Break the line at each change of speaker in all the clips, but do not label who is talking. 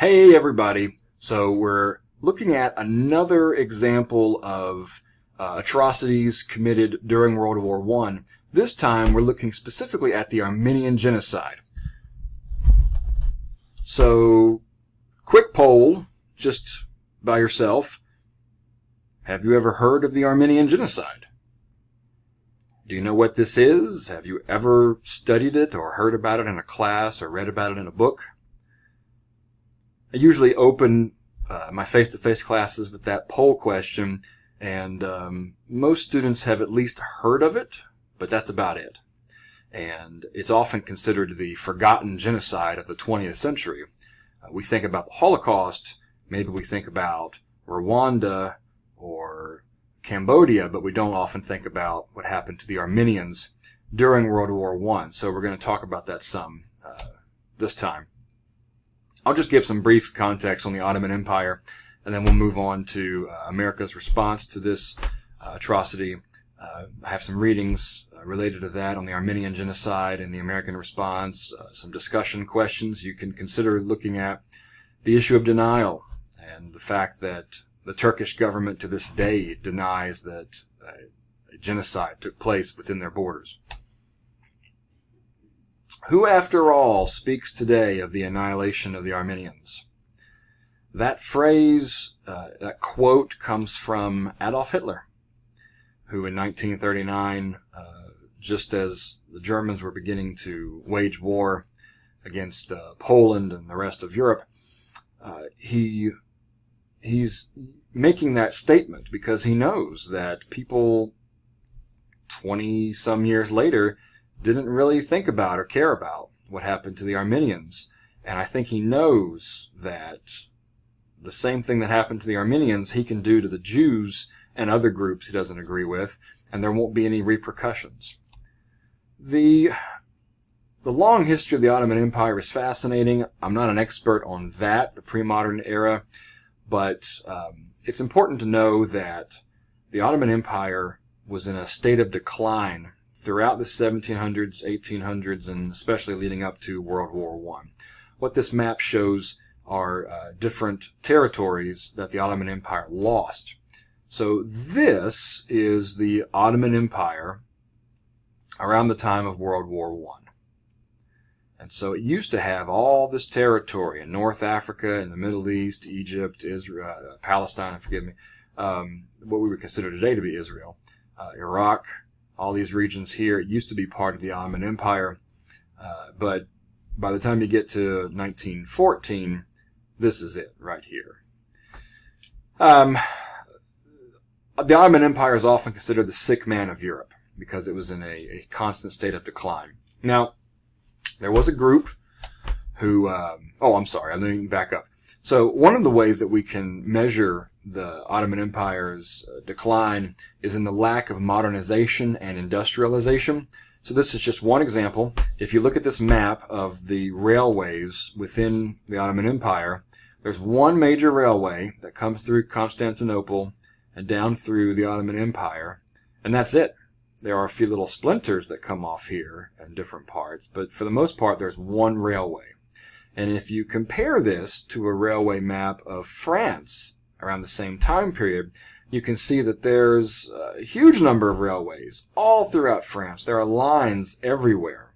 Hey everybody! So we're looking at another example of atrocities committed during World War I. This time we're looking specifically at the Armenian Genocide. So, quick poll, just by yourself. Have you ever heard of the Armenian Genocide? Do you know what this is? Have you ever studied it or heard about it in a class or read about it in a book? I usually open my face-to-face classes with that poll question, and most students have at least heard of it, but that's about it. And it's often considered the forgotten genocide of the 20th century. We think about the Holocaust, maybe we think about Rwanda or Cambodia, but we don't often think about what happened to the Armenians during World War I. So we're going to talk about that some this time. I'll just give some brief context on the Ottoman Empire, and then we'll move on to America's response to this atrocity. I have some readings related to that on the Armenian Genocide and the American response, some discussion questions you can consider looking at, the issue of denial, and the fact that the Turkish government to this day denies that a genocide took place within their borders. Who, after all, speaks today of the annihilation of the Armenians? That phrase, that quote, comes from Adolf Hitler, who in 1939, just as the Germans were beginning to wage war against Poland and the rest of Europe, he's making that statement because he knows that people 20-some years later didn't really think about or care about what happened to the Armenians. And I think he knows that the same thing that happened to the Armenians he can do to the Jews and other groups he doesn't agree with, and there won't be any repercussions. The long history of the Ottoman Empire is fascinating. I'm not an expert on that, the pre-modern era, but it's important to know that the Ottoman Empire was in a state of decline throughout the 1700s, 1800s, and especially leading up to World War I. What this map shows are different territories that the Ottoman Empire lost. So this is the Ottoman Empire around the time of World War I. And so it used to have all this territory in North Africa, in the Middle East, Egypt, Israel, Palestine, forgive me, what we would consider today to be Israel, Iraq, all these regions here. It used to be part of the Ottoman Empire, but by the time you get to 1914, this is it right here. The Ottoman Empire is often considered the sick man of Europe because it was in a constant state of decline. Now, there was a group who, let me back up. So one of the ways that we can measure the Ottoman Empire's decline is in the lack of modernization and industrialization. So this is just one example. If you look at this map of the railways within the Ottoman Empire, there's one major railway that comes through Constantinople and down through the Ottoman Empire, and that's it. There are a few little splinters that come off here in different parts, but for the most part there's one railway. And if you compare this to a railway map of France around the same time period, you can see that there's a huge number of railways all throughout France. There are lines everywhere.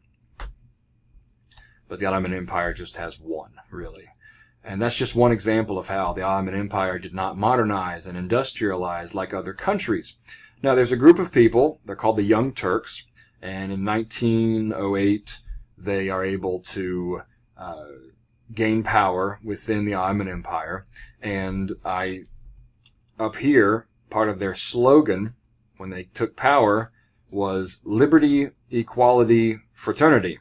But the Ottoman Empire just has one, really. And that's just one example of how the Ottoman Empire did not modernize and industrialize like other countries. Now, there's a group of people, they're called the Young Turks, and in 1908 they are able to gain power within the Ottoman Empire. And up here, part of their slogan when they took power was liberty, equality, fraternity.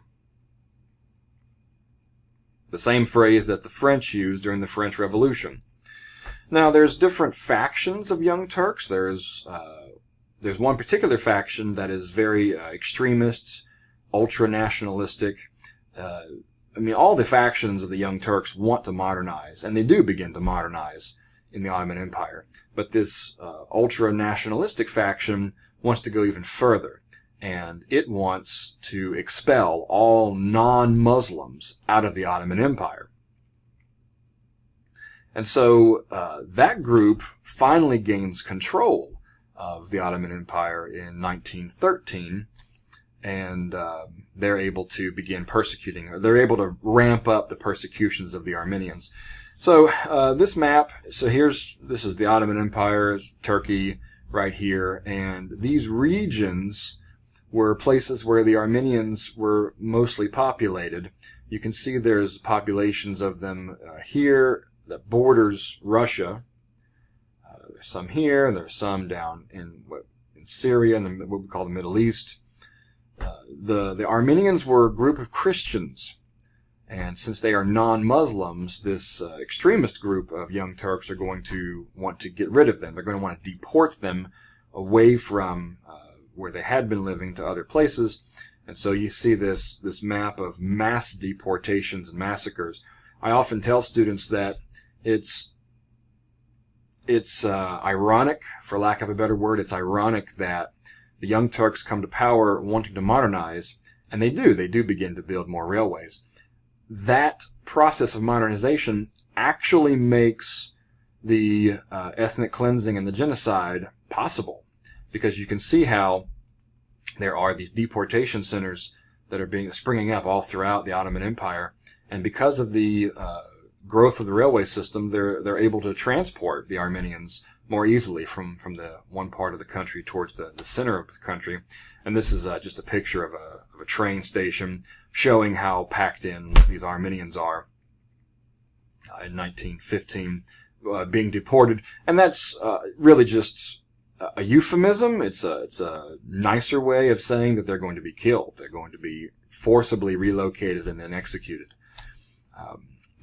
The same phrase that the French used during the French Revolution. Now, there's different factions of Young Turks. There's one particular faction that is very extremist, ultra-nationalistic. All the factions of the Young Turks want to modernize, and they do begin to modernize in the Ottoman Empire. But this ultra-nationalistic faction wants to go even further. and it wants to expel all non-Muslims out of the Ottoman Empire. And so that group finally gains control of the Ottoman Empire in 1913, and they're able to begin persecuting, or they're able to ramp up the persecutions of the Armenians. So this map, this is the Ottoman Empire, Turkey right here, and these regions were places where the Armenians were mostly populated. You can see there's populations of them here that borders Russia. There's some here, and there's some down in Syria and what we call the Middle East. The Armenians were a group of Christians, and since they are non-Muslims, this extremist group of Young Turks are going to want to get rid of them. They're going to want to deport them away from where they had been living to other places. And so you see this map of mass deportations and massacres. I often tell students that it's ironic, for lack of a better word, it's ironic that the Young Turks come to power wanting to modernize, and they do begin to build more railways. That process of modernization actually makes the ethnic cleansing and the genocide possible, because you can see how there are these deportation centers that are springing up all throughout the Ottoman Empire, and because of the growth of the railway system, they're able to transport the Armenians more easily from the one part of the country towards the center of the country. And this is just a picture of a train station showing how packed in these Armenians are in 1915, being deported. And that's really just a euphemism. It's a nicer way of saying that they're going to be killed. They're going to be forcibly relocated and then executed.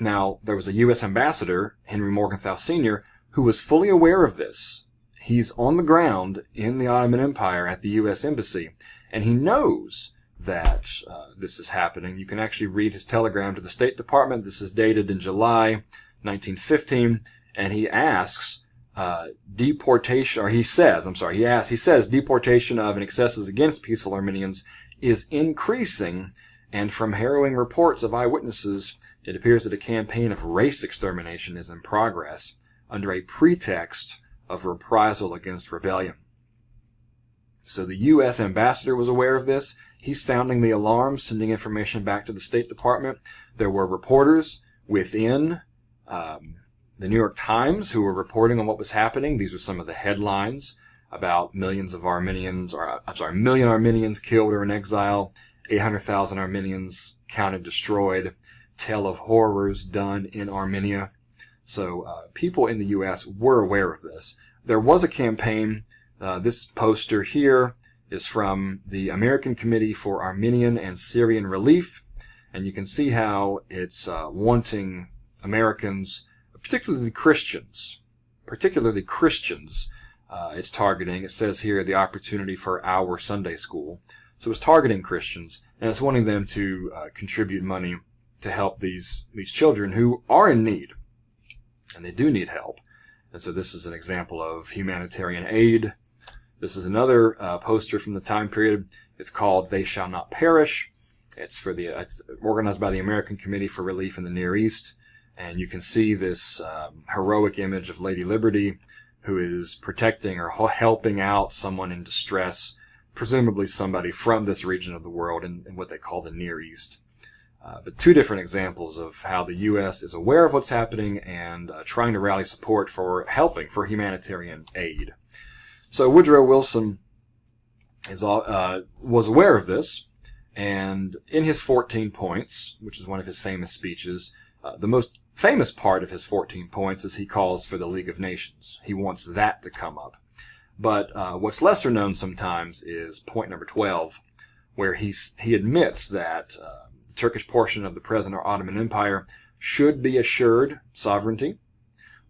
Now, there was a U.S. ambassador, Henry Morgenthau Sr., who was fully aware of this. He's on the ground in the Ottoman Empire at the U.S. Embassy, and he knows that this is happening. You can actually read his telegram to the State Department. This is dated in July 1915, and he asks deportation of and excesses against peaceful Armenians is increasing, and from harrowing reports of eyewitnesses, it appears that a campaign of race extermination is in progress under a pretext of reprisal against rebellion. So the U.S. ambassador was aware of this. He's sounding the alarm, sending information back to the State Department. There were reporters within the New York Times who were reporting on what was happening. These were some of the headlines about million Armenians killed or in exile, 800,000 Armenians counted destroyed, tale of horrors done in Armenia. So people in the U.S. were aware of this. There was a campaign. This poster here is from the American Committee for Armenian and Syrian Relief, and you can see how it's wanting Americans, particularly Christians, it's targeting. It says here the opportunity for our Sunday school. So it's targeting Christians, and it's wanting them to contribute money to help these children who are in need. And they do need help. And so this is an example of humanitarian aid. This is another poster from the time period. It's called They Shall Not Perish. It's organized by the American Committee for Relief in the Near East. And you can see this heroic image of Lady Liberty, who is protecting or helping out someone in distress, presumably somebody from this region of the world in what they call the Near East. But two different examples of how the U.S. is aware of what's happening and trying to rally support for humanitarian aid. So Woodrow Wilson was aware of this, and in his 14 points, which is one of his famous speeches, the most famous part of his 14 points is he calls for the League of Nations. He wants that to come up. But what's lesser known sometimes is point number 12, where he admits that the Turkish portion of the present Ottoman Empire should be assured sovereignty,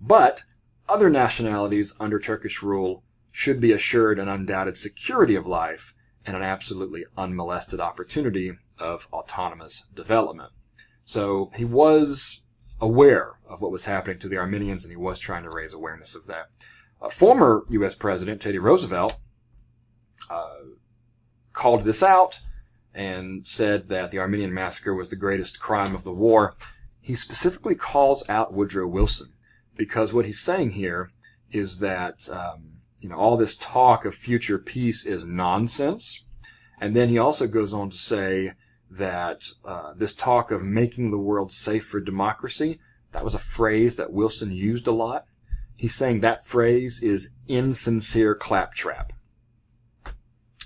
but other nationalities under Turkish rule should be assured an undoubted security of life and an absolutely unmolested opportunity of autonomous development. So he was aware of what was happening to the Armenians, and he was trying to raise awareness of that. Former U.S. President Teddy Roosevelt called this out and said that the Armenian massacre was the greatest crime of the war. He specifically calls out Woodrow Wilson because what he's saying here is that all this talk of future peace is nonsense. And then he also goes on to say that this talk of making the world safe for democracy, that was a phrase that Wilson used a lot. He's saying that phrase is insincere claptrap.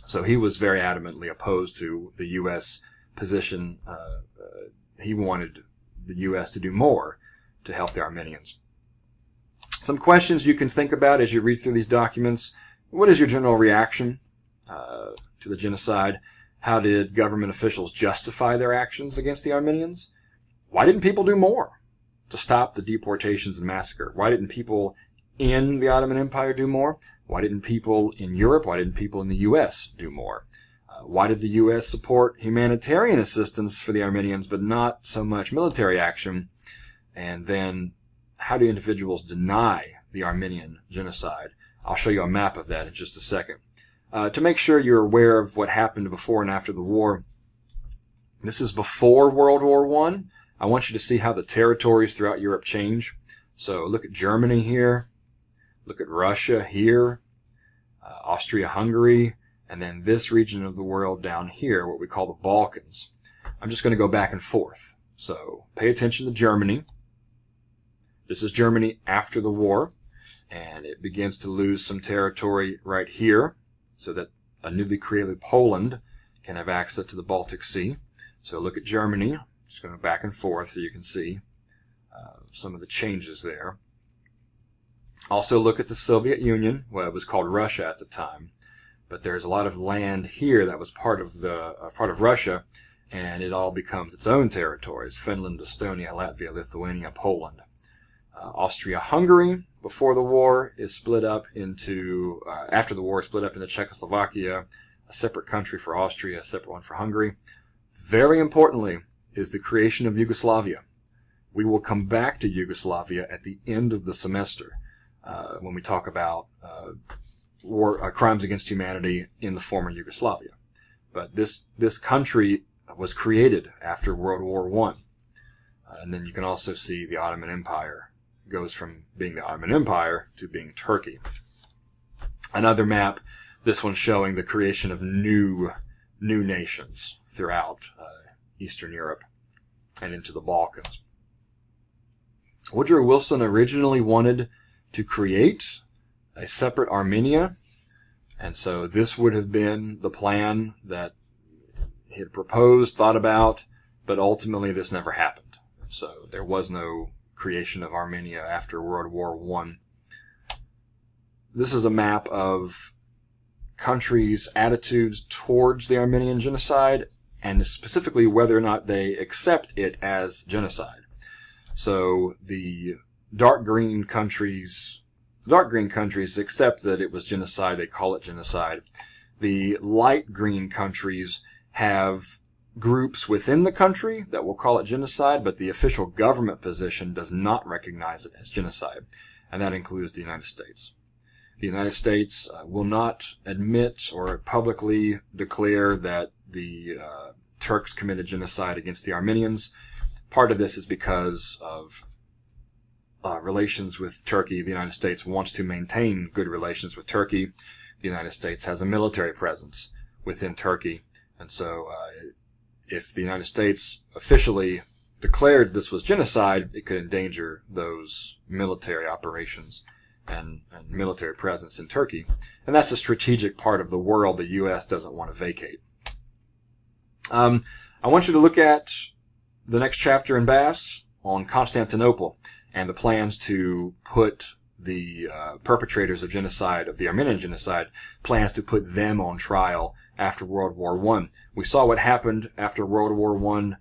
So he was very adamantly opposed to the U.S. position. He wanted the U.S. to do more to help the Armenians. Some questions you can think about as you read through these documents. What is your general reaction to the genocide? How did government officials justify their actions against the Armenians? Why didn't people do more to stop the deportations and massacre? Why didn't people in the Ottoman Empire do more? Why didn't people in Europe, why didn't people in the U.S. do more? Why did the U.S. support humanitarian assistance for the Armenians but not so much military action? And then how do individuals deny the Armenian genocide? I'll show you a map of that in just a second. To make sure you're aware of what happened before and after the war, this is before World War I. I want you to see how the territories throughout Europe change. So look at Germany here. Look at Russia here. Austria-Hungary. And then this region of the world down here, what we call the Balkans. I'm just going to go back and forth. So pay attention to Germany. This is Germany after the war. And it begins to lose some territory right here, so that a newly created Poland can have access to the Baltic Sea. So look at Germany. Just going back and forth so you can see some of the changes there. Also look at the Soviet Union. Well, it was called Russia at the time, but there's a lot of land here that was part of Russia, and it all becomes its own territories: Finland, Estonia, Latvia, Lithuania, Poland. Austria-Hungary, before the war, is split up into, after the war, split up into Czechoslovakia, a separate country for Austria, a separate one for Hungary. Very importantly is the creation of Yugoslavia. We will come back to Yugoslavia at the end of the semester when we talk about crimes against humanity in the former Yugoslavia. But this country was created after World War I. And then you can also see the Ottoman Empire goes from being the Ottoman Empire to being Turkey. Another map, this one showing the creation of new nations throughout Eastern Europe and into the Balkans. Woodrow Wilson originally wanted to create a separate Armenia, and so this would have been the plan that he had proposed, thought about, but ultimately this never happened. So there was no creation of Armenia after World War I. This is a map of countries' attitudes towards the Armenian genocide, and specifically whether or not they accept it as genocide. So the dark green countries accept that it was genocide. They call it genocide. The light green countries have groups within the country that will call it genocide, but the official government position does not recognize it as genocide, and that includes the United States. The United States will not admit or publicly declare that the Turks committed genocide against the Armenians. Part of this is because of relations with Turkey. The United States wants to maintain good relations with Turkey. The United States has a military presence within Turkey, and so if the United States officially declared this was genocide, it could endanger those military operations and military presence in Turkey. And that's a strategic part of the world the U.S. doesn't want to vacate. I want you to look at the next chapter in Bass on Constantinople and the plans to put the perpetrators of genocide, of the Armenian genocide, plans to put them on trial after World War I. We saw what happened after World War I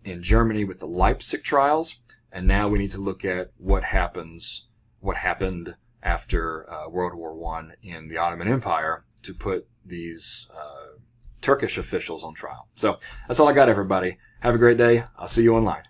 in Germany with the Leipzig trials, and now we need to look at what happened after World War I in the Ottoman Empire to put these Turkish officials on trial. So that's all I got, everybody. Have a great day. I'll see you online.